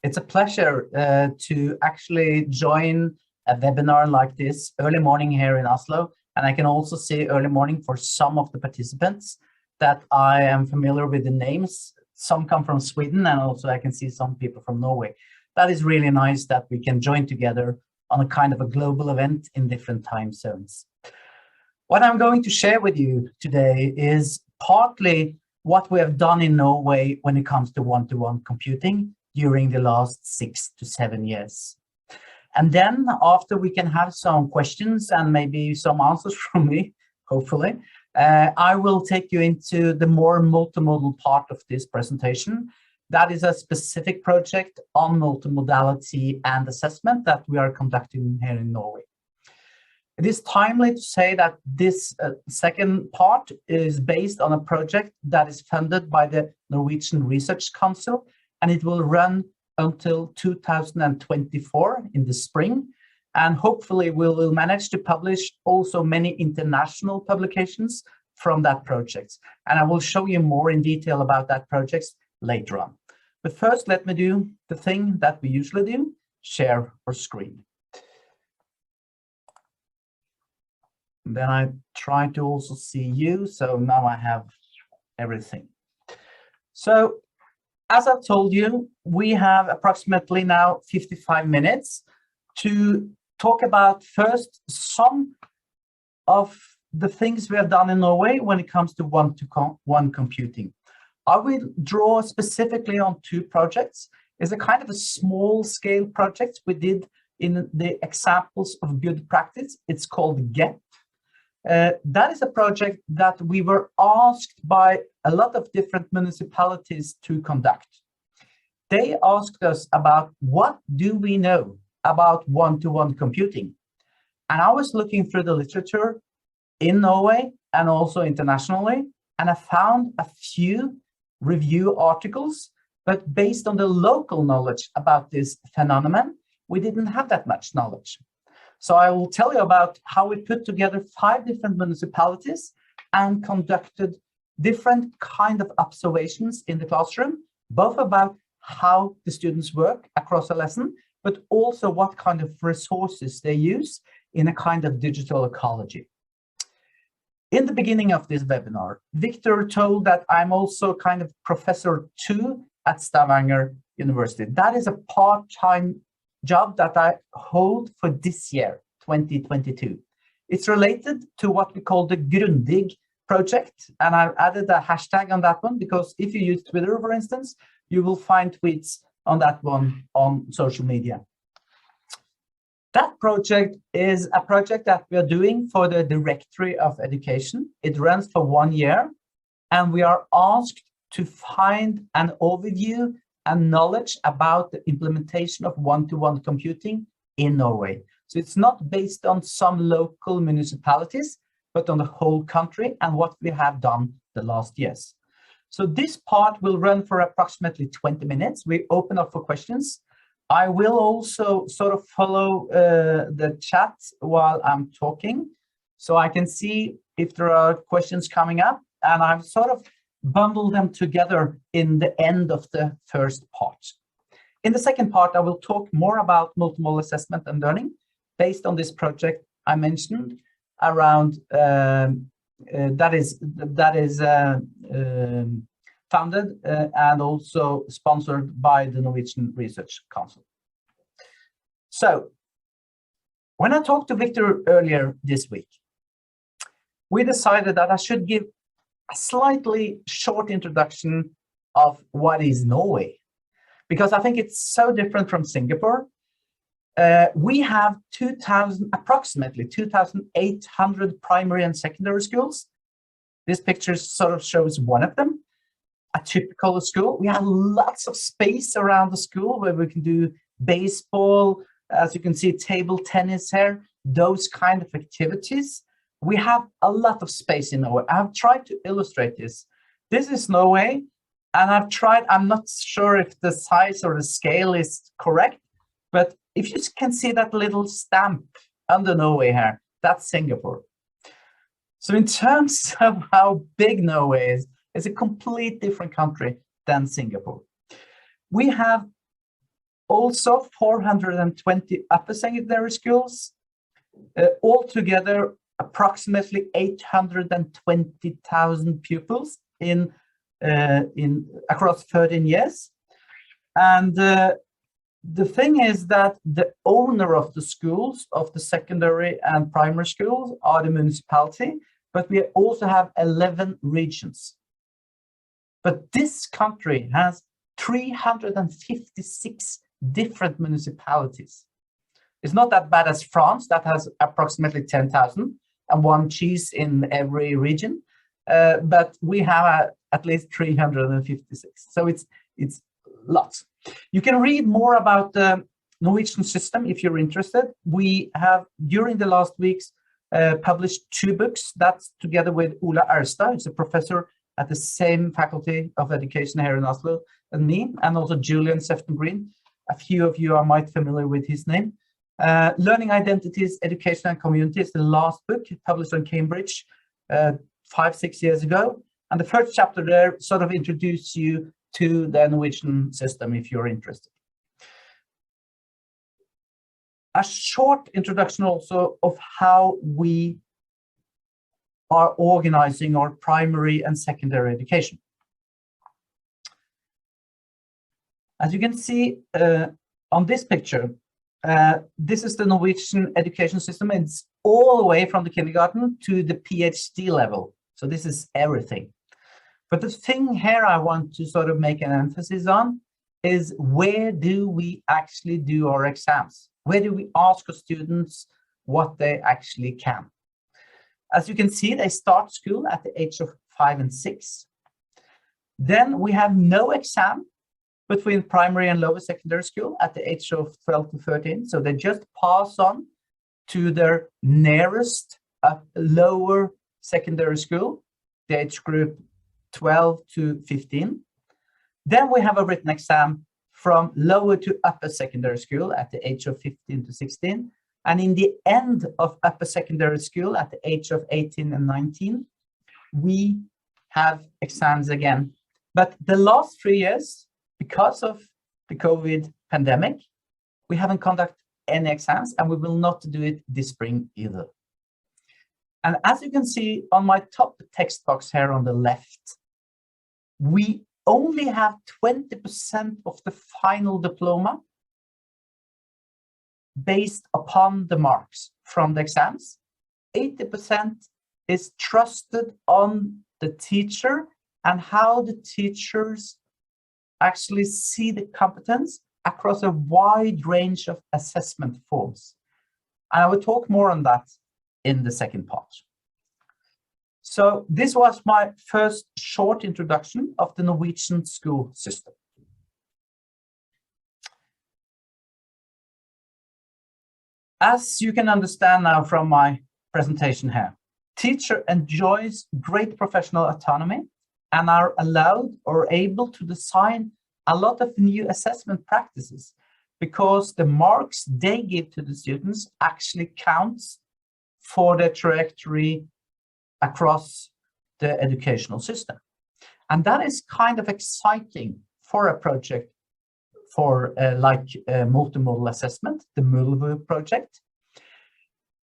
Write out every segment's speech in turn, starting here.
It's a pleasure to actually join a webinar like this early morning here in Oslo. And I can also see early morning for some of the participants that I am familiar with the names. Some come from Sweden, and also I can see some people from Norway. That is really nice that we can join together on a kind of a global event in different time zones. What I'm going to share with you today is partly what we have done in Norway when it comes to one-to-one computing during the last 6 to 7 years. And then after we can have some questions and maybe some answers from me, hopefully, I will take you into the more multimodal part of this presentation. That is a specific project on multimodality and assessment that we are conducting here in Norway. It is timely to say that this second part is based on a project that is funded by the Norwegian Research Council, and it will run until 2024 in the spring. And hopefully we will manage to publish also many international publications from that project. And I will show you more in detail about that project later on. But first, let me do the thing that we usually do, share our screen. And then I try to also see you, so now I have everything. So, as I've told you, we have approximately now 55 minutes to talk about first some of the things we have done in Norway when it comes to one-to-one computing. I will draw specifically on 2 projects. It's a kind of a small scale project we did in the examples of good practice. It's called GEPP. That is a project that we were asked by a lot of different municipalities to conduct. They asked us about what do we know about one-to-one computing. And I was looking through the literature in Norway and also internationally, and I found a few review articles, but based on the local knowledge about this phenomenon, we didn't have that much knowledge. So I will tell you about how we put together 5 different municipalities and conducted different kind of observations in the classroom, both about how the students work across a lesson, but also what kind of resources they use in a kind of digital ecology. In the beginning of this webinar, Victor told that I'm also kind of professor 2 at Stavanger University. That is a part-time job that I hold for this year, 2022. It's related to what we call the GEPP-project, and I've added a hashtag on that one because if you use Twitter, for instance, you will find tweets on that one on social media. That project is a project that we are doing for the Directorate of Education. It runs for 1 year, and we are asked to find an overview and knowledge about the implementation of one-to-one computing in Norway. So it's not based on some local municipalities, but on the whole country and what we have done the last years. So this part will run for approximately 20 minutes. We open up for questions. I will also sort of follow the chat while I'm talking, so I can see if there are questions coming up, and I've sort of bundle them together in the end of the first part. In the second part, I will talk more about multimodal assessment and learning based on this project I mentioned around that is founded and also sponsored by the Norwegian Research Council. So when I talked to Victor earlier this week, we decided that I should give a slightly short introduction of what is Norway, because I think it's so different from Singapore. We have approximately 2,800 primary and secondary schools. This picture sort of shows one of them, a typical school. We have lots of space around the school where we can do baseball, as you can see, table tennis here, those kind of activities. We have a lot of space in Norway. I've tried to illustrate this. This is Norway, and I'm not sure if the size or the scale is correct, but if you can see that little stamp under Norway here, that's Singapore. So in terms of how big Norway is, it's a complete different country than Singapore. We have also 420 upper secondary schools, altogether approximately 820,000 pupils in across 13 years. And the thing is that the owner of the schools, of the secondary and primary schools, are the municipality, but we also have 11 regions. But this country has 356 different municipalities. It's not that bad as France, that has approximately 10,000 and one cheese in every region, but we have at least 356. So it's lots. You can read more about the Norwegian system if you're interested. We have, during the last weeks, published 2 books. That's together with Ola Øystein, who's a professor at the same faculty of education here in Oslo and me, and also Julian Sefton Green. A few of you are might familiar with his name. Learning Identities, Education and Community is the last book published on Cambridge 5-6 years ago. And the first chapter there sort of introduces you to the Norwegian system if you're interested. A short introduction also of how we are organizing our primary and secondary education. As you can see on this picture, this is the Norwegian education system. It's all the way from the kindergarten to the PhD level. So this is everything. But the thing here I want to sort of make an emphasis on is, where do we actually do our exams? Where do we ask our students what they actually can? As you can see, they start school at the age of 5 and 6. Then we have no exam between primary and lower secondary school at the age of 12 to 13. So they just pass on to their nearest lower secondary school, the age group 12 to 15. Then we have a written exam from lower to upper secondary school at the age of 15 to 16. And in the end of upper secondary school at the age of 18 and 19, we have exams again. But the last 3 years, because of the COVID pandemic, we haven't conducted any exams, and we will not do it this spring either. And as you can see on my top text box here on the left, we only have 20% of the final diploma based upon the marks from the exams. 80% is trusted on the teacher and how the teachers actually see the competence across a wide range of assessment forms. And I will talk more on that in the second part. So this was my first short introduction of the Norwegian school system. As you can understand now from my presentation here, teacher enjoys great professional autonomy and are allowed or able to design a lot of new assessment practices, because the marks they give to the students actually counts for their trajectory across the educational system. And that is kind of exciting for a project for like multimodal assessment, the MULVu-project.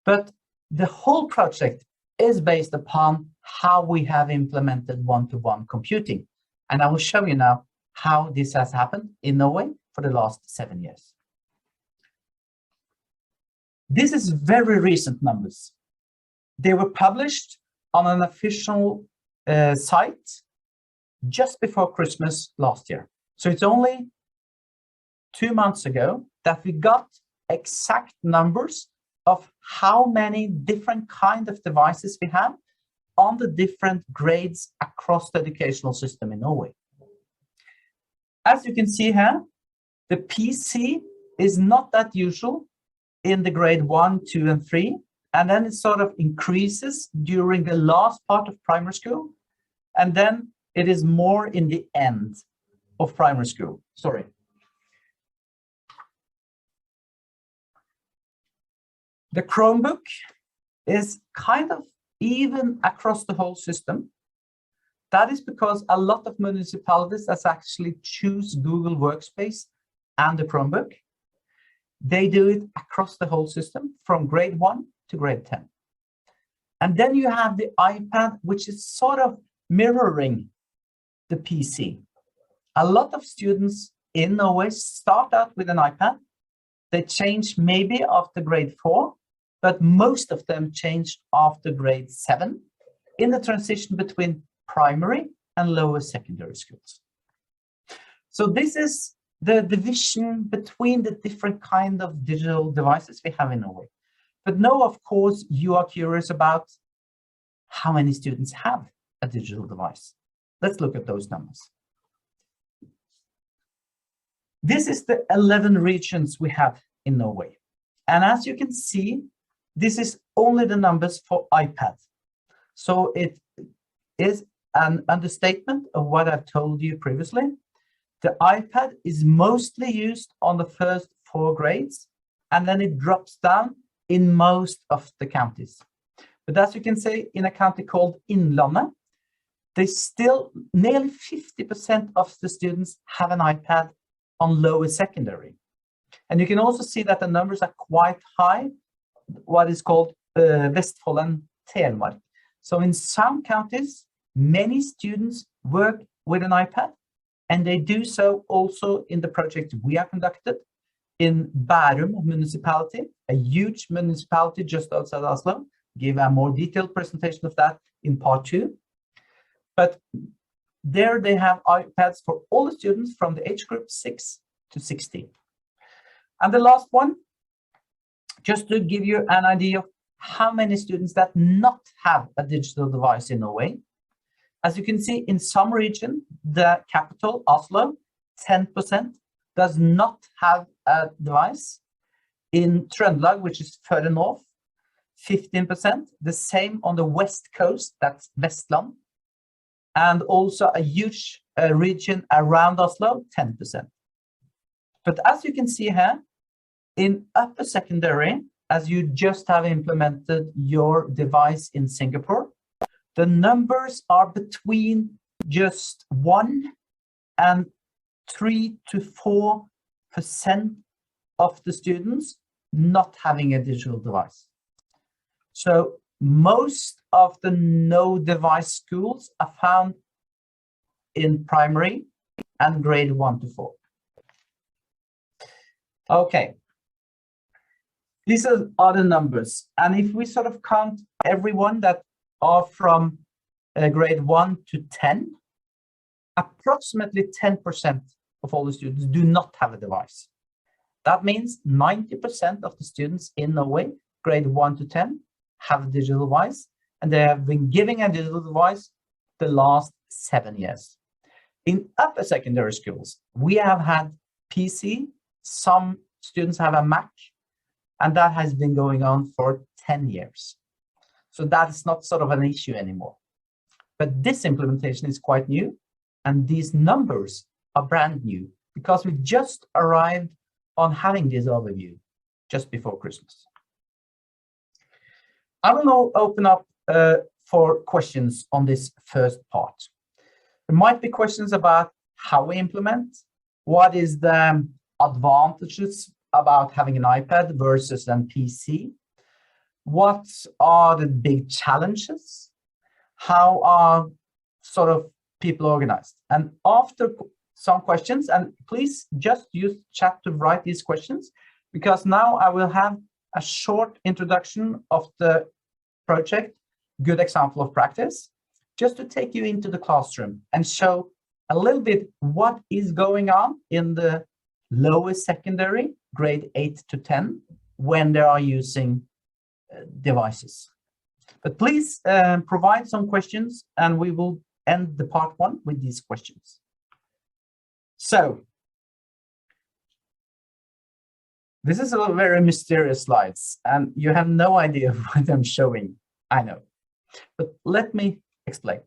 But the whole project is based upon how we have implemented one-to-one computing. And I will show you now how this has happened in Norway for the last 7 years. This is very recent numbers. They were published on an official site just before Christmas last year. So it's only 2 months ago that we got exact numbers of how many different kind of devices we have on the different grades across the educational system in Norway. As you can see here, the PC is not that usual in the grade 1, 2, and 3. And then it sort of increases during the last part of primary school. And then it is more in the end of primary school. Sorry. The Chromebook is kind of even across the whole system. That is because a lot of municipalities has actually choose Google Workspace and the Chromebook. They do it across the whole system from grade 1 to grade 10. And then you have the iPad, which is sort of mirroring the PC. A lot of students in Norway start out with an iPad. They change maybe after grade 4, but most of them change after grade 7 in the transition between primary and lower secondary schools. So this is the division between the different kind of digital devices we have in Norway. But now, of course, you are curious about how many students have a digital device. Let's look at those numbers. This is the 11 regions we have in Norway. And as you can see, this is only the numbers for iPad. So it is an understatement of what I've told you previously. The iPad is mostly used on the first 4 grades, and then it drops down in most of the counties. But as you can see, in a county called Innlandet, they still, nearly 50% of the students have an iPad on lower secondary. And you can also see that the numbers are quite high, what is called Vestfold and Telemark. So in some counties, many students work with an iPad, and they do so also in the project we have conducted in Bærum municipality, a huge municipality just outside Oslo. Give a more detailed presentation of that in part 2. But there they have iPads for all the students from the age group 6 to 16. And the last one, just to give you an idea of how many students that not have a digital device in Norway. As you can see, in some region, the capital, Oslo, 10% does not have a device. In Grönlund, which is further north, 15%. The same on the west coast, that's Vestland. And also a huge region around Oslo, 10%. But as you can see here, in upper secondary, as you just have implemented your device in Singapore, the numbers are between just 1 and 3 to 4% of the students not having a digital device. So most of the no device schools are found in primary and grade 1 to 4. Okay. These are the numbers. And if we sort of count everyone that are from grade 1 to 10, approximately 10% of all the students do not have a device. That means 90% of the students in Norway, grade 1 to 10, have a digital device, and they have been giving a digital device the last 7 years. In upper secondary schools, we have had PC, some students have a Mac, and that has been going on for 10 years. So that's not sort of an issue anymore. But this implementation is quite new, and these numbers are brand new because we just arrived on having this overview just before Christmas. I will now open up for questions on this first part. There might be questions about how we implement, what is the advantages about having an iPad versus an PC, what are the big challenges, how are sort of people organized. And after some questions, and please just use chat to write these questions, because now I will have a short introduction of the project, good example of practice, just to take you into the classroom and show a little bit what is going on in the lower secondary, grade 8 to 10, when they are using devices. But please provide some questions, and we will end the part 1 with these questions. So, this is a very mysterious slides, and you have no idea what I'm showing, I know. But let me explain.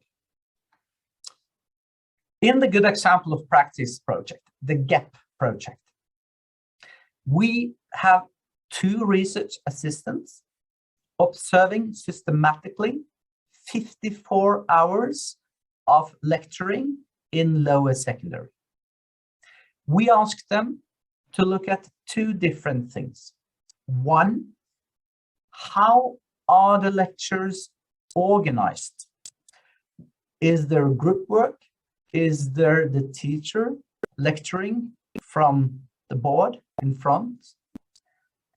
In the good example of practice project, the GEPP-project, we have 2 research assistants observing systematically 54 hours of lecturing in lower secondary. We asked them to look at two different things. One, how are the lectures organized? Is there group work? Is there the teacher lecturing from the board in front?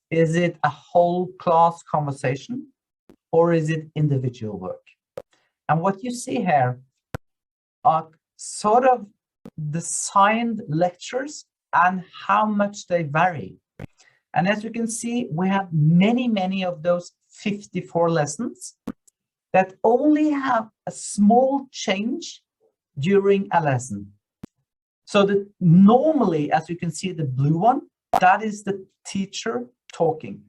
Is it a whole class conversation, or is it individual work? And what you see here are sort of designed lectures and how much they vary. And as you can see, we have many of those 54 lessons that only have a small change during a lesson. So that normally, as you can see, the blue one, that is the teacher talking.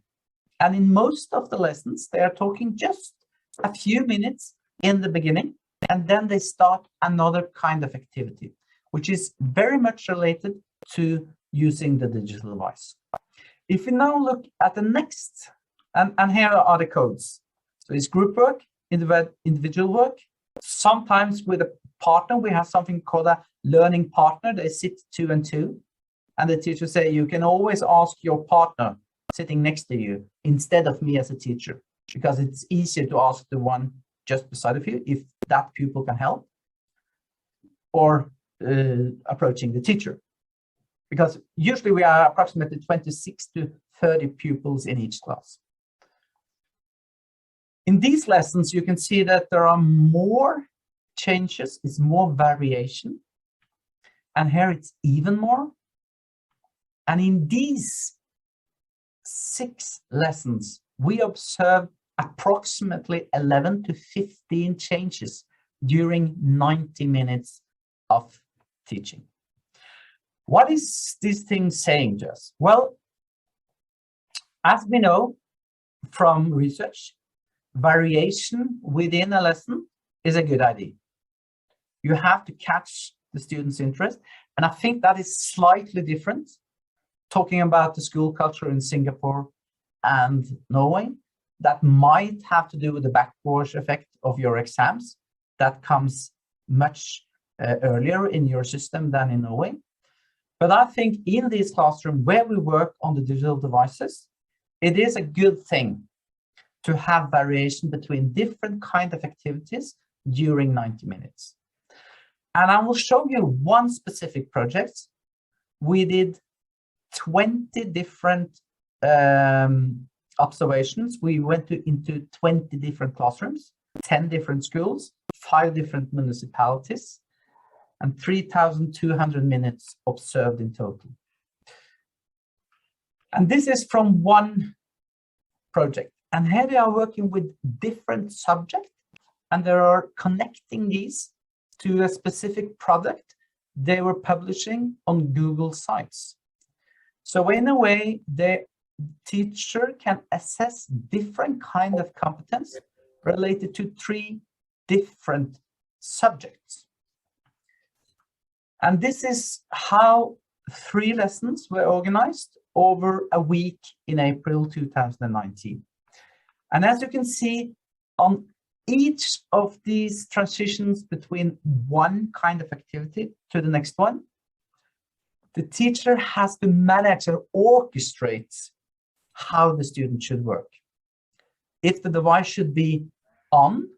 And in most of the lessons, they are talking just a few minutes in the beginning, and then they start another kind of activity, which is very much related to using the digital device. If we now look at the next, and here are the codes. So it's group work, individual work. Sometimes with a partner, we have something called a learning partner. They sit 2 and 2. And the teacher say, you can always ask your partner sitting next to you instead of me as a teacher, because it's easier to ask the one just beside of you if that pupil can help, or approaching the teacher. Because usually we are approximately 26 to 30 pupils in each class. In these lessons, you can see that there are more changes, it's more variation. And here it's even more. And in these 6 lessons, we observe approximately 11 to 15 changes during 90 minutes of teaching. What is this thing saying to us? Well, as we know from research, variation within a lesson is a good idea. You have to catch the student's interest, and I think that is slightly different talking about the school culture in Singapore and Norway. That might have to do with the backwash effect of your exams that comes much earlier in your system than in Norway. But I think in this classroom where we work on the digital devices, it is a good thing to have variation between different kinds of activities during 90 minutes. And I will show you one specific project. We did 20 different observations. We went into 20 different classrooms, 10 different schools, 5 different municipalities, and 3,200 minutes observed in total. And this is from one project. And here they are working with different subjects, and they are connecting these to a specific product they were publishing on Google Sites. So in a way, the teacher can assess different kind of competence related to 3 different subjects. And this is how 3 lessons were organized over a week in April 2019. And as you can see, on each of these transitions between one kind of activity to the next one, the teacher has to manage and orchestrate how the student should work. If the device should be on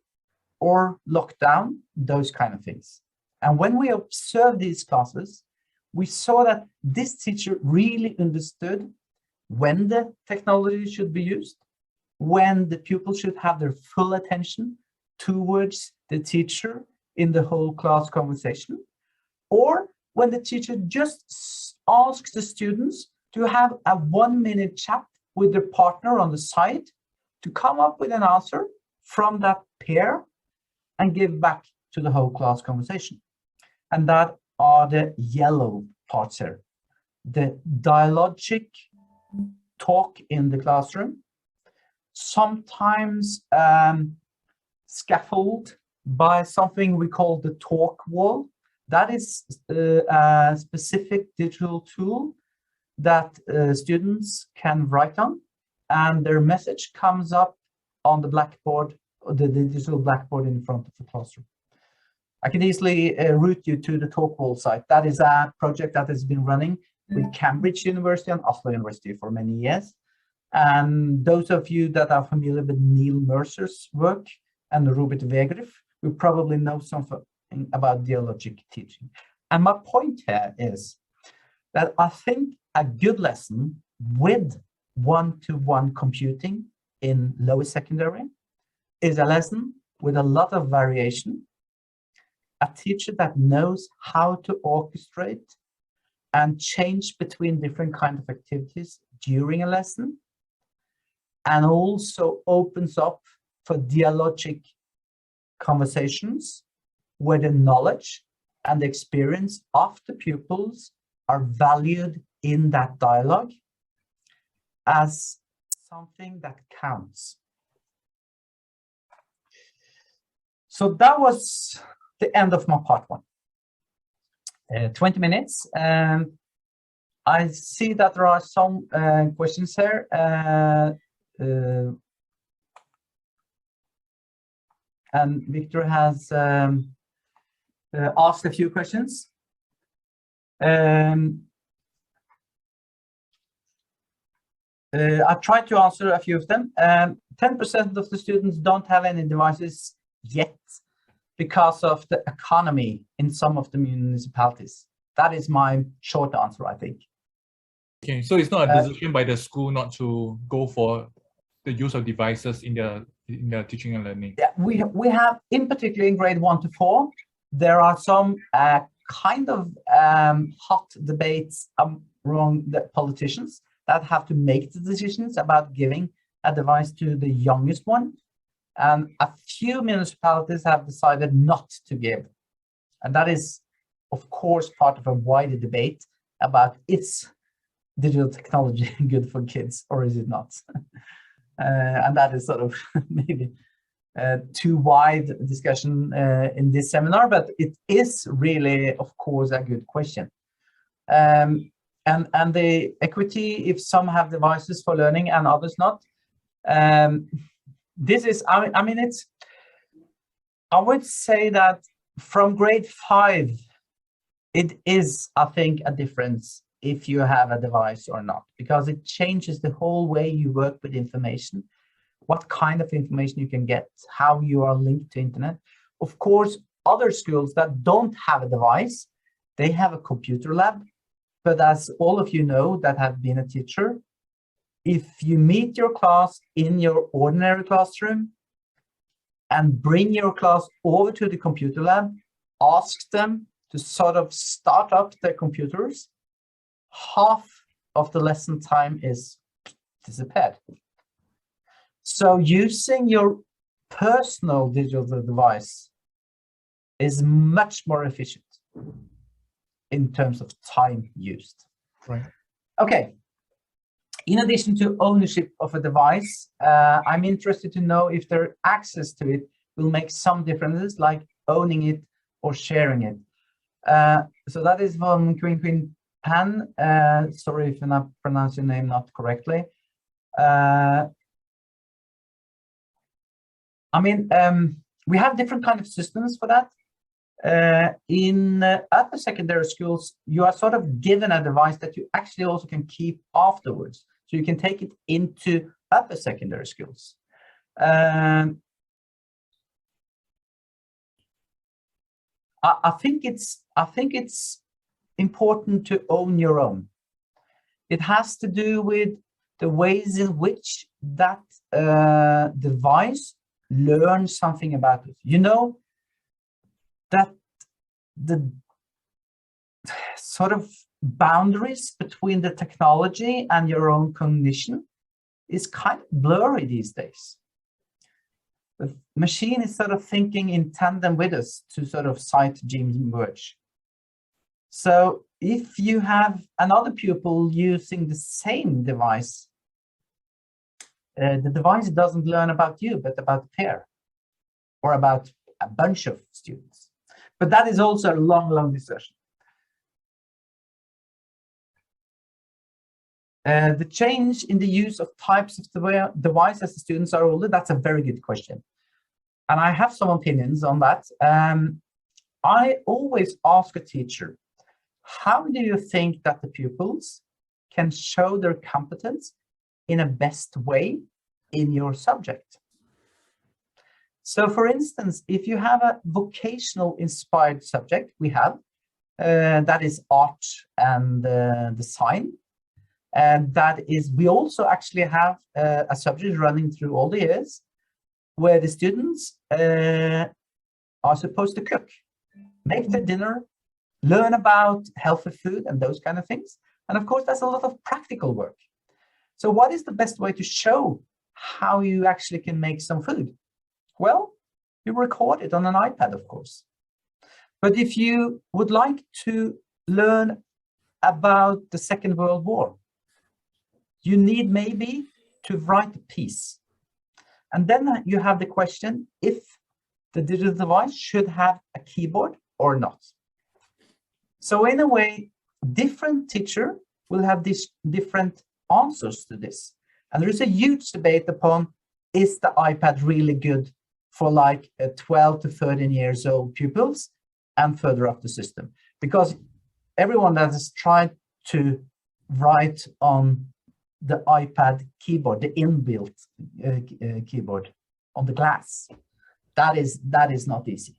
or locked down, those kind of things. And when we observed these classes, we saw that this teacher really understood when the technology should be used, when the pupils should have their full attention towards the teacher in the whole class conversation, or when the teacher just asks the students to have a 1-minute chat with their partner on the side to come up with an answer from that pair and give back to the whole class conversation. And that are the yellow parts here. The dialogic talk in the classroom, sometimes scaffold by something we call the talk wall. That is a specific digital tool that students can write on, and their message comes up on the blackboard, the digital blackboard in front of the classroom. I can easily route you to the talk wall site. That is a project that has been running with Cambridge University and Oslo University for many years. And those of you that are familiar with Neil Mercer's work and Robert Wegerup will probably know something about dialogic teaching. And my point here is that I think a good lesson with one-to-one computing in lower secondary is a lesson with a lot of variation, a teacher that knows how to orchestrate and change between different kinds of activities during a lesson, and also opens up for dialogic conversations where the knowledge and the experience of the pupils are valued in that dialogue as something that counts. So that was the end of my part one. 20 minutes. I see that there are some questions here. And Victor has asked a few questions. I tried to answer a few of them. 10% of the students don't have any devices yet because of the economy in some of the municipalities. That is my short answer, I think. Okay, so it's not a decision by the school not to go for the use of devices in the teaching and learning. Yeah, we have, in particular in grade 1 to 4, there are some kind of hot debates among the politicians that have to make the decisions about giving a device to the youngest one. And a few municipalities have decided not to give. And that is, of course, part of a wider debate about is digital technology good for kids or is it not? And that is sort of maybe too wide discussion in this seminar, but it is really, of course, a good question. And the equity, if some have devices for learning and others not, this is, I mean, it's, I would say that from grade 5, it is, I think, a difference if you have a device or not, because it changes the whole way you work with information, what kind of information you can get, how you are linked to internet. Of course, other schools that don't have a device, they have a computer lab. But as all of you know that have been a teacher, if you meet your class in your ordinary classroom and bring your class over to the computer lab, ask them to sort of start up their computers, half of the lesson time is disappeared. So using your personal digital device is much more efficient in terms of time used. Right. Okay. In addition to ownership of a device, I'm interested to know if their access to it will make some differences, like owning it or sharing it. So that is from Queen Pan. Sorry if I pronounce your name not correctly. I mean, we have different kind of systems for that. In upper secondary schools, you are sort of given a device that you actually also can keep afterwards. So you can take it into upper secondary schools. I think it's important to own your own. It has to do with the ways in which that device learns something about it. You know that the sort of boundaries between the technology and your own cognition is kind of blurry these days. The machine is sort of thinking in tandem with us, to sort of cite James Birch. So if you have another pupil using the same device, the device doesn't learn about you, but about the pair or about a bunch of students. But that is also a long, long discussion. The change in the use of types of device as the students are older, that's a very good question. And I have some opinions on that. I always ask a teacher, how do you think that the pupils can show their competence in a best way in your subject? So for instance, if you have a vocational inspired subject, we have, that is art and design. And that is, we also actually have a subject running through all the years where the students are supposed to cook, make their dinner, learn about healthy food and those kind of things. And of course, that's a lot of practical work. So what is the best way to show how you actually can make some food? Well, you record it on an iPad, of course. But if you would like to learn about the Second World War, you need maybe to write a piece. And then you have the question if the digital device should have a keyboard or not. So in a way, different teacher will have these different answers to this. And there is a huge debate upon, is the iPad really good for like 12 to 13 years old pupils and further up the system? Because everyone that has tried to write on the iPad keyboard, the inbuilt keyboard on the glass, that is not easy.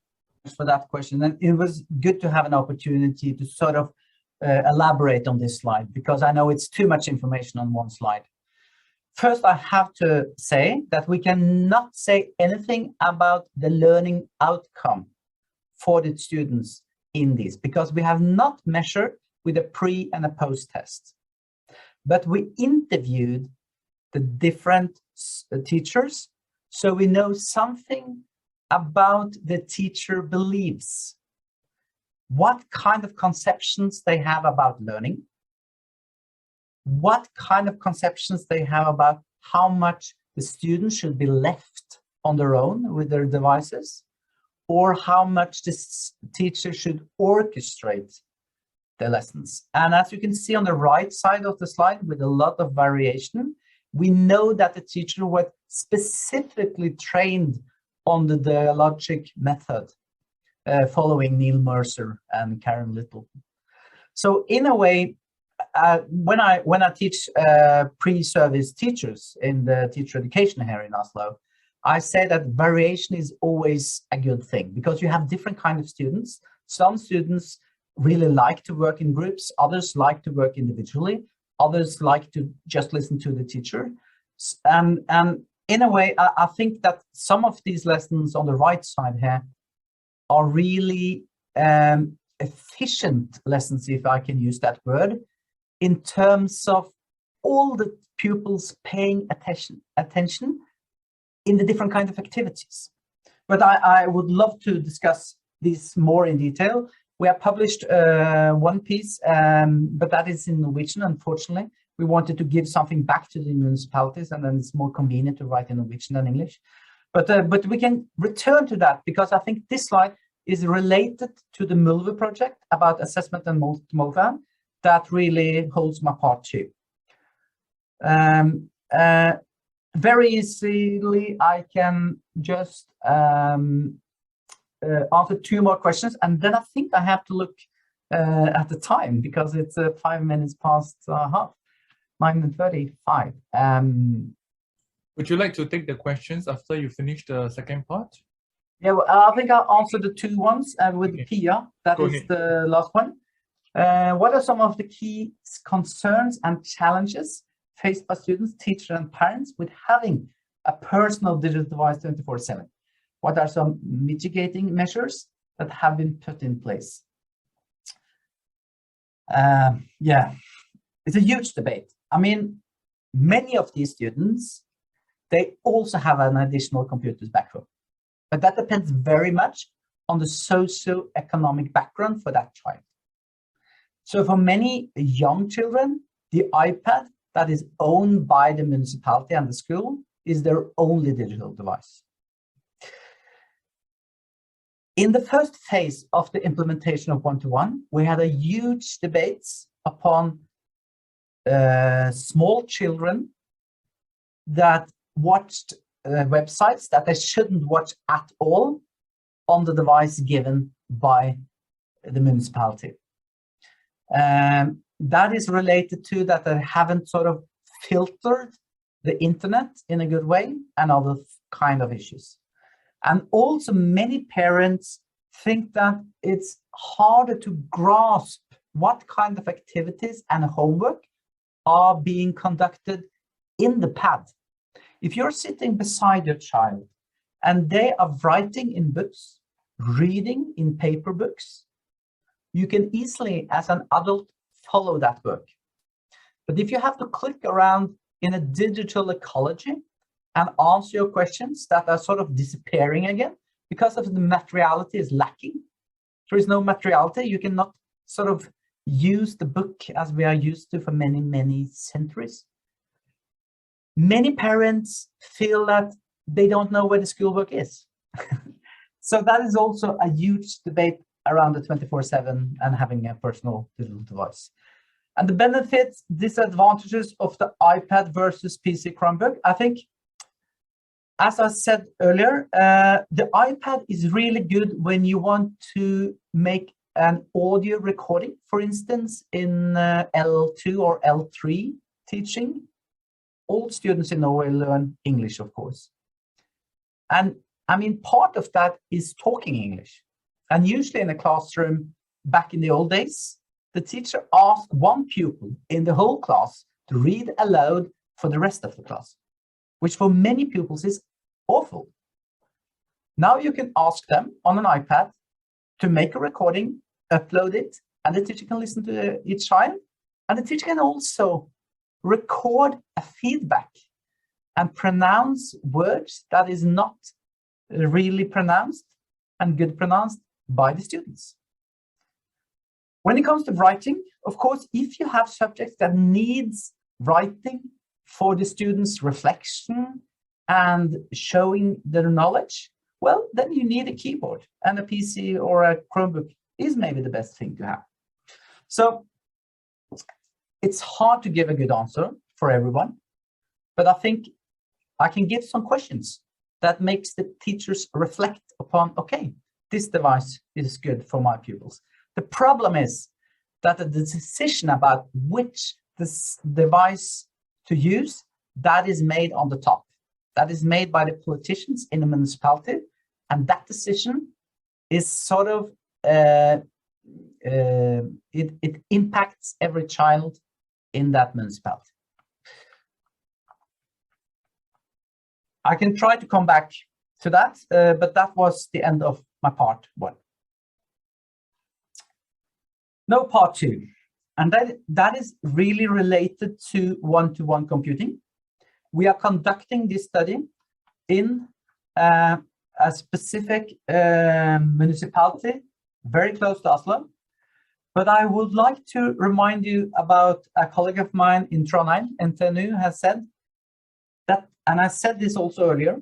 For that question, and it was good to have an opportunity to sort of elaborate on this slide, because I know it's too much information on one slide. First, I have to say that we cannot say anything about the learning outcome for the students in this, because we have not measured with a pre and a post test. But we interviewed the different teachers, so we know something about the teacher beliefs, what kind of conceptions they have about learning, what kind of conceptions they have about how much the students should be left on their own with their devices, or how much this teacher should orchestrate the lessons. And as you can see on the right side of the slide, with a lot of variation, we know that the teacher was specifically trained on the dialogic method, following Neil Mercer and Karen Little. So in a way, when I teach pre-service teachers in the teacher education here in Oslo, I say that variation is always a good thing, because you have different kinds of students. Some students really like to work in groups, others like to work individually, others like to just listen to the teacher. And in a way, I think that some of these lessons on the right side here are really efficient lessons, if I can use that word, in terms of all the pupils paying attention in the different kinds of activities. But I would love to discuss this more in detail. We have published one piece, but that is in Norwegian, unfortunately. We wanted to give something back to the municipalities, and then it's more convenient to write in Norwegian than English. But we can return to that, because I think this slide is related to the MULVu-project about assessment and multimodal. That really holds my part too. Very easily, I can just answer two more questions, and then I think I have to look at the time, because it's 5 minutes past half, 9:35. Would you like to take the questions after you finish the second part? Yeah, well, I think I'll answer the two ones with Okay. Pia. That Go is ahead. the last one. What are some of the key concerns and challenges faced by students, teachers, and parents with having a personal digital device 24/7? What are some mitigating measures that have been put in place? Yeah, it's a huge debate. I mean, many of these students, they also have an additional computers back home, but that depends very much on the socio-economic background for that child. So for many young children, the iPad that is owned by the municipality and the school is their only digital device. In the first phase of the implementation of OnetoOne, we had a huge debates upon small children that watched websites that they shouldn't watch at all on the device given by the municipality. That is related to that they haven't sort of filtered the internet in a good way and other kind of issues. And also many parents think that it's harder to grasp what kind of activities and homework are being conducted in the pad. If you're sitting beside your child and they are writing in books, reading in paper books, you can easily, as an adult, follow that work. But if you have to click around in a digital ecology and answer your questions that are sort of disappearing again because of the materiality is lacking, there is no materiality, you cannot sort of use the book as we are used to for many, many centuries. Many parents feel that they don't know where the schoolwork is. So that is also a huge debate around the 24/7 and having a personal digital device. And the benefits, disadvantages of the iPad versus PC Chromebook, I think, as I said earlier, the iPad is really good when you want to make an audio recording, for instance, in L2 or L3 teaching. All students in Norway learn English, of course. And I mean, part of that is talking English. And usually in a classroom, back in the old days, the teacher asked one pupil in the whole class to read aloud for the rest of the class, which for many pupils is awful. Now you can ask them on an iPad to make a recording, upload it, and the teacher can listen to each child. And the teacher can also record a feedback and pronounce words that is not really pronounced and good pronounced by the students. When it comes to writing, of course, if you have subjects that needs writing for the students' reflection and showing their knowledge, well, then you need a keyboard, and a PC or a Chromebook is maybe the best thing to have. So it's hard to give a good answer for everyone, but I think I can give some questions that makes the teachers reflect upon, okay, this device is good for my pupils. The problem is that the decision about which this device to use, that is made on the top. That is made by the politicians in the municipality, and that decision is sort of, it impacts every child in that municipality. I can try to come back to that, but that was the end of my part one. Now part two, and that is really related to one-to-one computing. We are conducting this study in a specific municipality very close to Oslo, but I would like to remind you about a colleague of mine in Trondheim, NTNU, has said that, and I said this also earlier,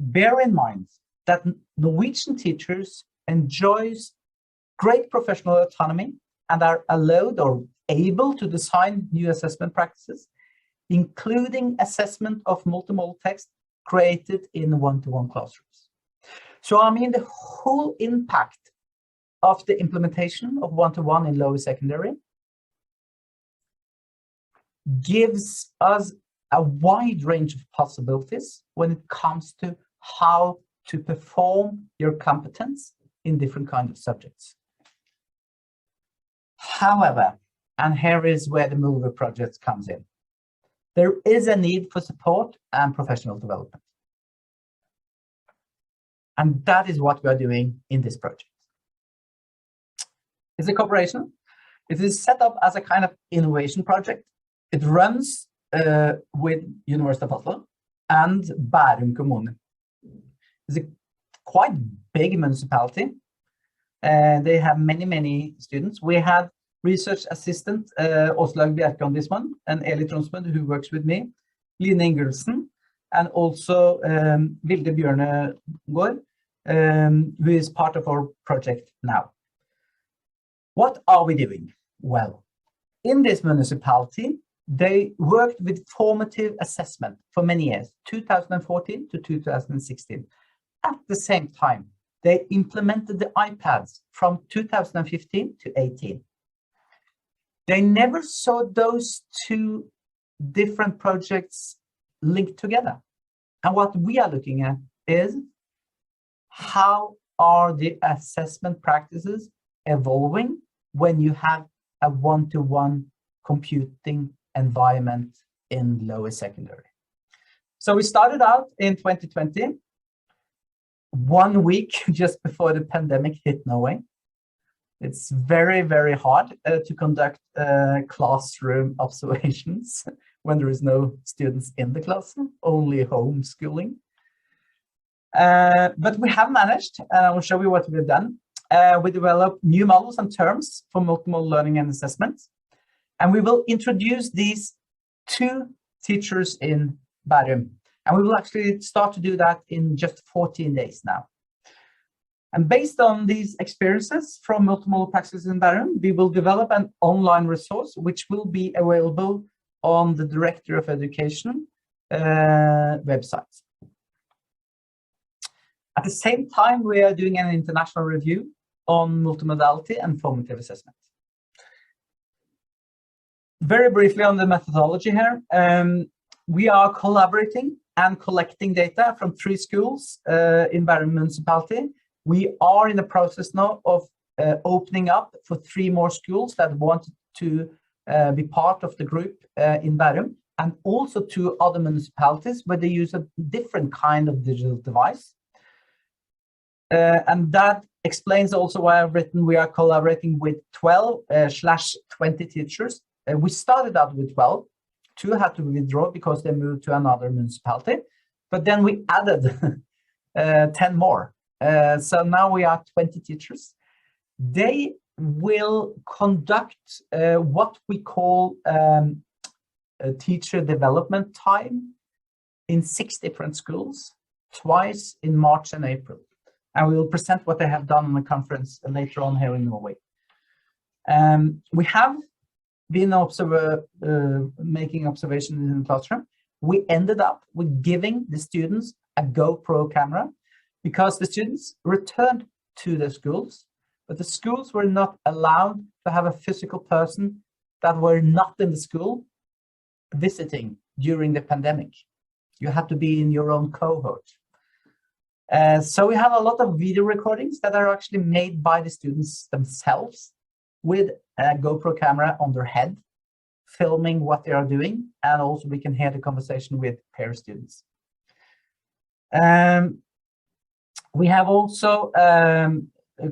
bear in mind that Norwegian teachers enjoys great professional autonomy and are allowed or able to design new assessment practices, including assessment of multimodal text created in one-to-one classrooms. So I mean, the whole impact of the implementation of one-to-one in lower secondary gives us a wide range of possibilities when it comes to how to perform your competence in different kinds of subjects. However, and here is where the MULVu-project comes in, there is a need for support and professional development. And that is what we are doing in this project. It's a cooperation. It is set up as a kind of innovation project. It runs with University of Oslo and Bærum Kommune. It's a quite big municipality. They have many, many students. We had research assistant Åslaug Bjerke on this one, and Eli Tronsmund, who works with me, Line Ingildsen, and also Vilde Bjørnegård, who is part of our project now. What are we doing? Well, in this municipality, they worked with formative assessment for many years, 2014 to 2016. At the same time, they implemented the iPads from 2015 to 18. They never saw those two different projects linked together. And what we are looking at is how are the assessment practices evolving when you have a one-to-one computing environment in lower secondary. So we started out in 2020, 1 week just before the pandemic hit Norway. It's very, very hard to conduct classroom observations when there is no students in the classroom, only homeschooling. But we have managed, and I will show you what we've done. We developed new models and terms for multimodal learning and assessment. And we will introduce these to teachers in Bærum. And we will actually start to do that in just 14 days now. And based on these experiences from multimodal practices in Bærum, we will develop an online resource which will be available on the Director of Education website. At the same time, we are doing an international review on multimodality and formative assessment. Very briefly on the methodology here, we are collaborating and collecting data from 3 schools in Bærum municipality. We are in the process now of opening up for 3 more schools that want to be part of the group in Bærum, and also 2 other municipalities where they use a different kind of digital device. And that explains also why I've written we are collaborating with 12/20 teachers. We started out with 12. 2 had to withdraw because they moved to another municipality, but then we added 10 more. So now we are 20 teachers. They will conduct what we call a teacher development time in 6 different schools, twice in March and April. And we will present what they have done on the conference later on here in Norway. We have been making observations in the classroom. We ended up with giving the students a GoPro camera because the students returned to their schools, but the schools were not allowed to have a physical person that were not in the school visiting during the pandemic. You had to be in your own cohort. So we have a lot of video recordings that are actually made by the students themselves with a GoPro camera on their head, filming what they are doing, and also we can hear the conversation with peer students. We have also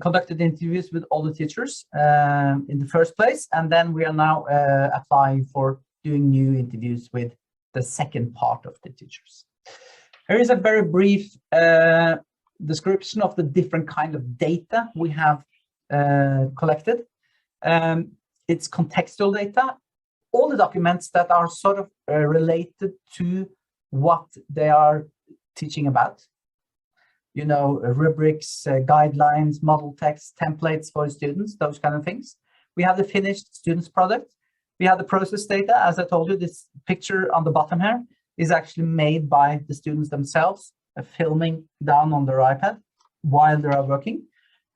conducted interviews with all the teachers in the first place, and then we are now applying for doing new interviews with the second part of the teachers. Here is a very brief description of the different kind of data we have collected. It's contextual data, all the documents that are sort of related to what they are teaching about. You know, rubrics, guidelines, model text, templates for students, those kind of things. We have the finished students product. We have the process data. As I told you, this picture on the bottom here is actually made by the students themselves, filming down on their iPad while they are working.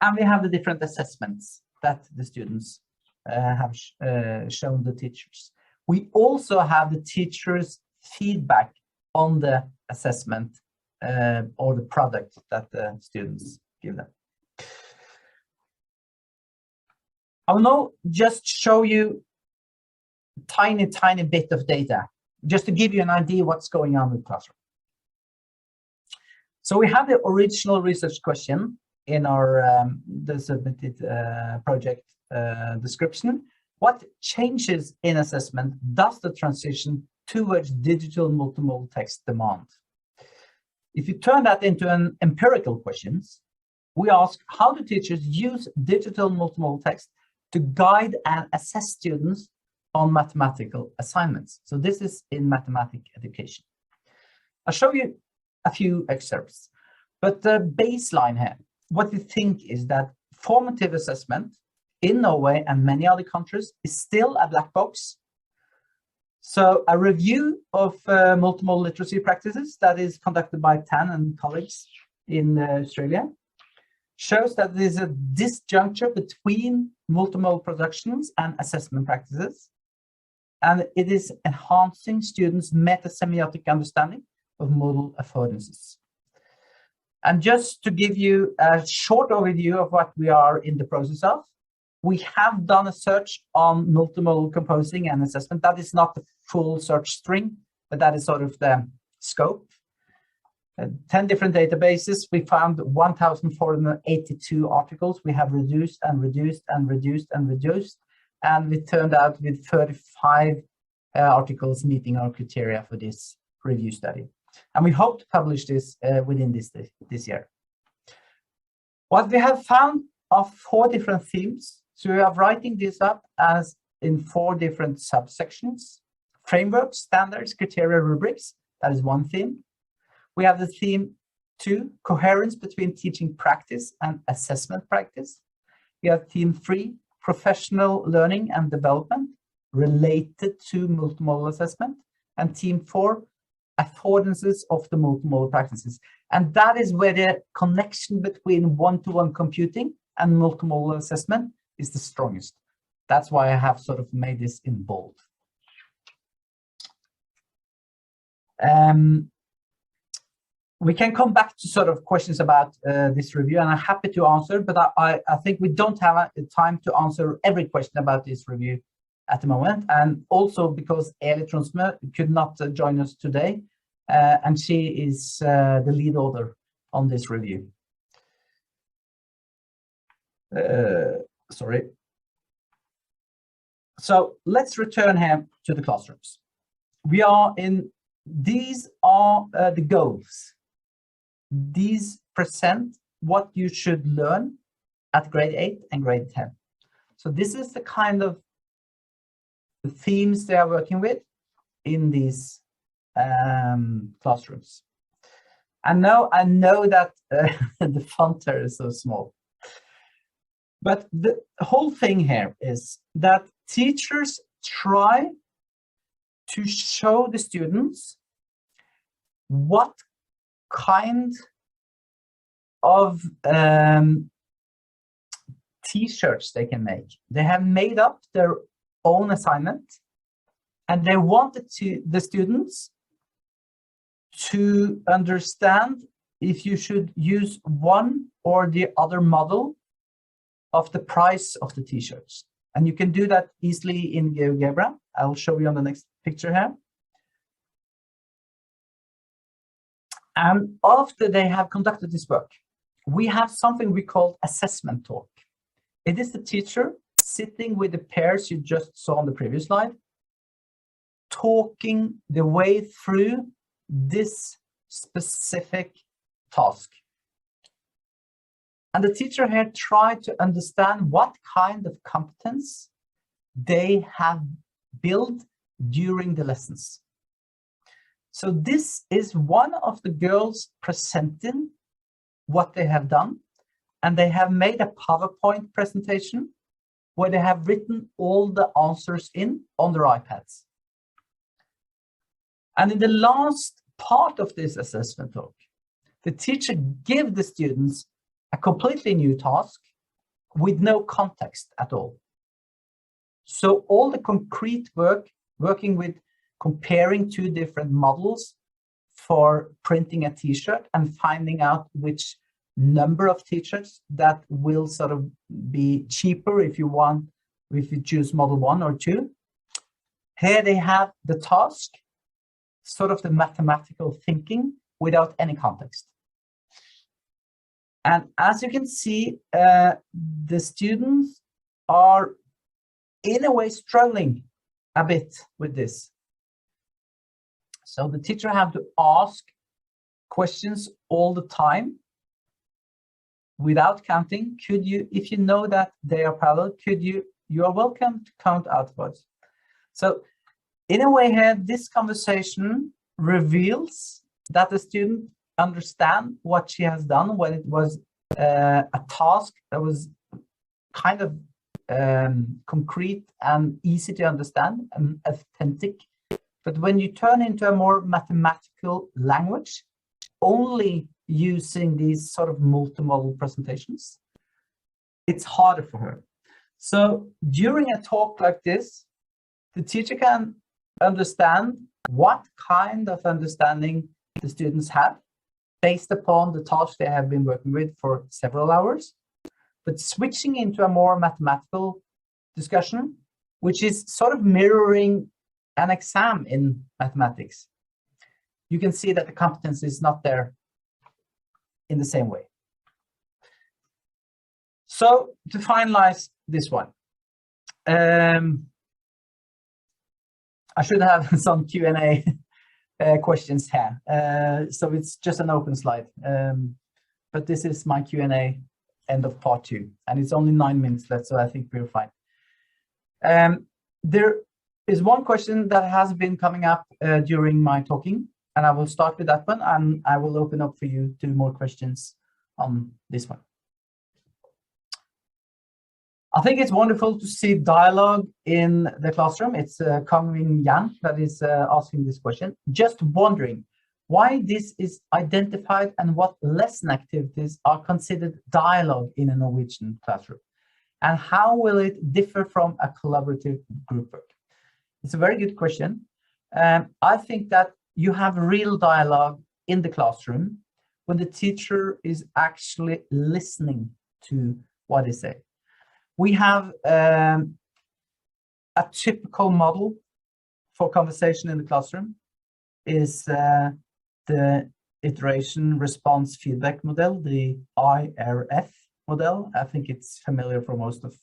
And we have the different assessments that the students have shown the teachers. We also have the teachers' feedback on the assessment or the product that the students give them. I will now just show you a tiny bit of data, just to give you an idea what's going on with classroom. So we have the original research question in our the submitted project description. What changes in assessment does the transition towards digital multimodal text demand? If you turn that into an empirical questions, we ask how do teachers use digital multimodal text to guide and assess students on mathematical assignments. So this is in mathematics education. I'll show you a few excerpts, but the baseline here, what we think is that formative assessment in Norway and many other countries is still a black box. So a review of multimodal literacy practices that is conducted by Tan and colleagues in Australia shows that there's a disjuncture between multimodal productions and assessment practices, and it is enhancing students' meta-semiotic understanding of modal affordances. And just to give you a short overview of what we are in the process of, we have done a search on multimodal composing and assessment. That is not the full search string, but that is sort of the scope. 10 different databases. We found 1,482 articles. We have reduced and reduced and reduced and reduced, and we turned out with 35 articles meeting our criteria for this review study. And we hope to publish this within this year. What we have found are 4 different themes. So we are writing this up as in 4 different subsections. Frameworks, standards, criteria, rubrics. That is one theme. We have the theme 2, coherence between teaching practice and assessment practice. We have theme 3, professional learning and development related to multimodal assessment. And theme 4, affordances of the multimodal practices. And that is where the connection between one-to-one computing and multimodal assessment is the strongest. That's why I have sort of made this in bold. We can come back to sort of questions about this review, and I'm happy to answer, but I think we don't have time to answer every question about this review at the moment, and also because Eli Tronsmø could not join us today, and she is the lead author on this review. Sorry. So let's return here to the classrooms. We are in, these are the goals. These present what you should learn at grade 8 and grade 10. So this is the kind of the themes they are working with in these classrooms. And now I know that the font here is so small. But the whole thing here is that teachers try to show the students what kind of t-shirts they can make. They have made up their own assignment, and they wanted the students to understand if you should use one or the other model of the price of the t-shirts. And you can do that easily in GeoGebra. I'll show you on the next picture here. And after they have conducted this work, we have something we call assessment talk. It is the teacher sitting with the pairs you just saw on the previous slide, talking the way through this specific task. And the teacher here tried to understand what kind of competence they have built during the lessons. So this is one of the girls presenting what they have done, and they have made a PowerPoint presentation where they have written all the answers in on their iPads. And in the last part of this assessment talk, the teacher gives the students a completely new task with no context at all. So all the concrete work, working with comparing 2 different models for printing a t-shirt and finding out which number of t-shirts that will sort of be cheaper if you choose model 1 or 2. Here they have the task, sort of the mathematical thinking without any context. And as you can see, the students are in a way struggling a bit with this. So the teacher have to ask questions all the time without counting. Could you, if you know that they are parallel, you are welcome to count outwards. So in a way here, this conversation reveals that the student understand what she has done when it was a task that was kind of concrete and easy to understand and authentic. But when you turn into a more mathematical language, only using these sort of multimodal presentations, it's harder for her. So during a talk like this, the teacher can understand what kind of understanding the students have based upon the task they have been working with for several hours, but switching into a more mathematical discussion, which is sort of mirroring an exam in mathematics. You can see that the competence is not there in the same way. So to finalize this one, I should have some Q&A questions here. So it's just an open slide. But this is my Q&A end of part 2, and it's only 9 minutes left, so I think we're fine. There is one question that has been coming up during my talking, and I will start with that one, and I will open up for you 2 more questions on this one. I think it's wonderful to see dialogue in the classroom. It's Kangwing Yan that is asking this question. Just wondering why this is identified and what lesson activities are considered dialogue in a Norwegian classroom, and how will it differ from a collaborative group work? It's a very good question. I think that you have real dialogue in the classroom when the teacher is actually listening to what they say. We have a typical model for conversation in the classroom is the iteration response feedback model, the IRF model. I think it's familiar for most of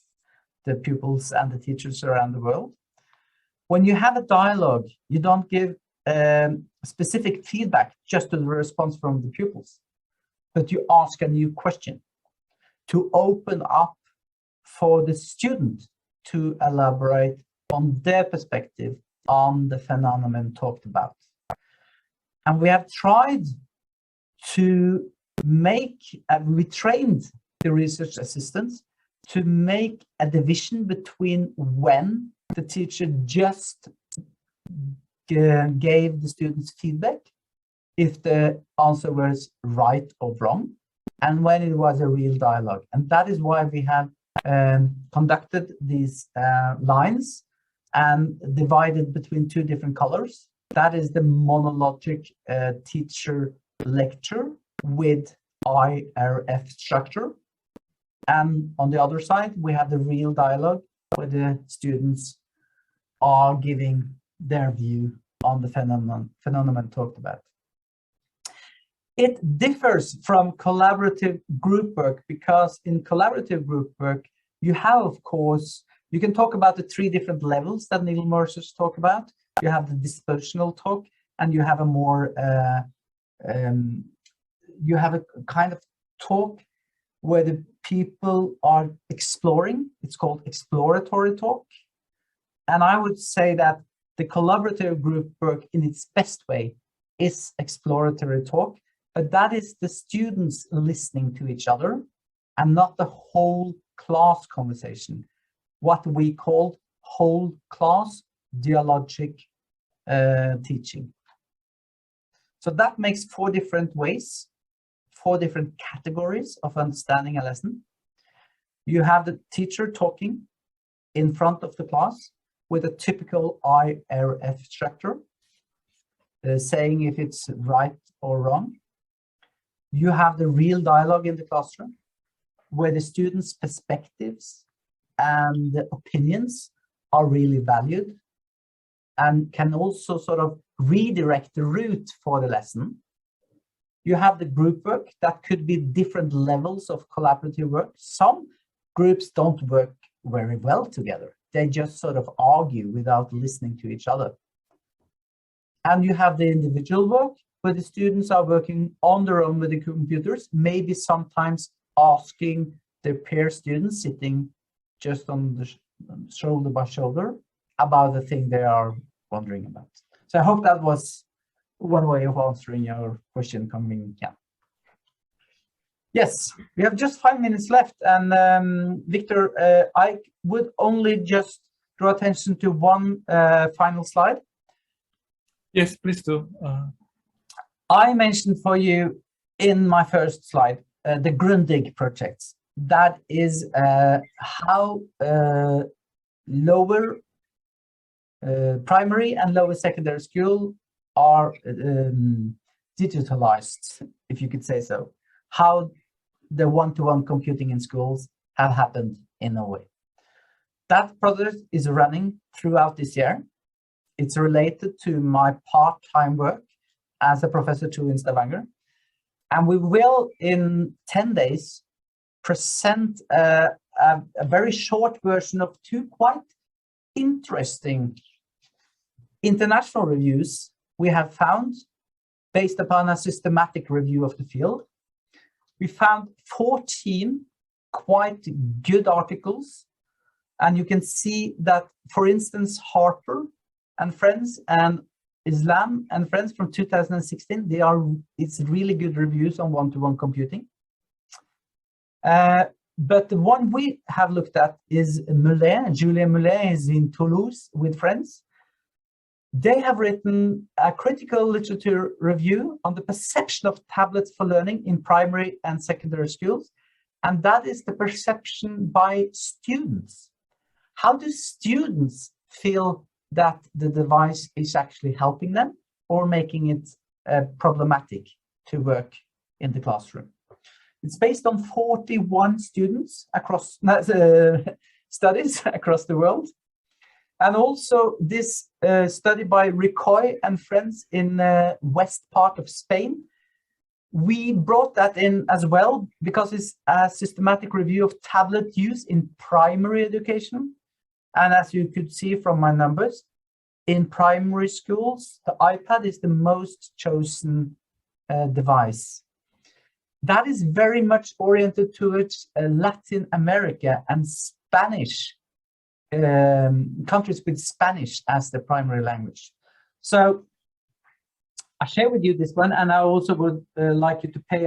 the pupils and the teachers around the world. When you have a dialogue, you don't give specific feedback just to the response from the pupils, but you ask a new question to open up for the student to elaborate on their perspective on the phenomenon talked about. And we have tried to make, we trained the research assistants to make a division between when the teacher just gave the students feedback, if the answer was right or wrong, and when it was a real dialogue. And that is why we have conducted these lines and divided between 2 different colors. That is the monologic teacher lecture with IRF structure. And on the other side, we have the real dialogue where the students are giving their view on the phenomenon talked about. It differs from collaborative group work because in collaborative group work, you have, of course, you can talk about the 3 different levels that Neil Mercer's talk about. You have the dispositional talk, and you have a more, you have a kind of talk where the people are exploring. It's called exploratory talk. And I would say that the collaborative group work in its best way is exploratory talk. But that is the students listening to each other and not the whole class conversation, what we call whole class dialogic teaching. So that makes 4 different ways, 4 different categories of understanding a lesson. You have the teacher talking in front of the class with a typical IRF structure, saying if it's right or wrong. You have the real dialogue in the classroom where the students' perspectives and opinions are really valued and can also sort of redirect the route for the lesson. You have the group work that could be different levels of collaborative work. Some groups don't work very well together. They just sort of argue without listening to each other. And you have the individual work where the students are working on their own with the computers, maybe sometimes asking their peer students sitting just on the shoulder by shoulder about the thing they are wondering about. So I hope that was one way of answering your question, coming. Yeah. Yes, we have just 5 minutes left, and Victor, I would only just draw attention to one final slide. Yes, please do. I mentioned for you in my first slide, the Grönlund projects. That is how lower primary and lower secondary school are digitalized, if you could say so. How the one-to-one computing in schools have happened in Norway. That project is running throughout this year. It's related to my part-time work as a professor too in Stavanger. And we will, in 10 days, present a very short version of two quite interesting international reviews we have found based upon a systematic review of the field. We found 14 quite good articles, and you can see that, for instance, Harper and Friends and Islam and Friends from 2016, it's really good reviews on one-to-one computing. But the one we have looked at is Gilje Mullet is in Toulouse with Friends. They have written a critical literature review on the perception of tablets for learning in primary and secondary schools. And that is the perception by students. How do students feel that the device is actually helping them or making it problematic to work in the classroom? It's based on 41 students across studies across the world. And also this study by Ricoy and Friends in west part of Spain. We brought that in as well because it's a systematic review of tablet use in primary education. And as you could see from my numbers, in primary schools, the iPad is the most chosen device. That is very much oriented towards Latin America and Spanish, countries with Spanish as the primary language. So I share with you this one, and I also would like you to pay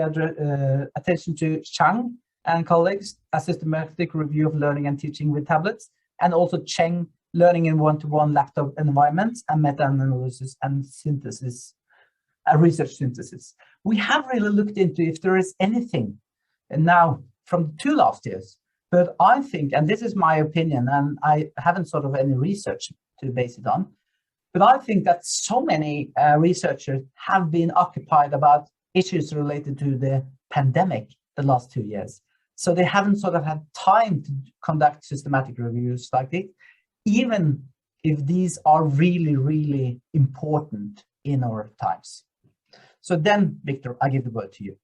attention to Chang and colleagues, a systematic review of learning and teaching with tablets, and also Cheng, learning in one-to-one laptop environments and meta-analysis and synthesis, research synthesis. We have really looked into if there is anything now from the 2 last years, but I think, and this is my opinion, and I haven't sort of any research to base it on, but I think that so many researchers have been occupied about issues related to the pandemic the last 2 years. So they haven't sort of had time to conduct systematic reviews like this, even if these are really, really important in our times. So then, Victor, I give the word to you.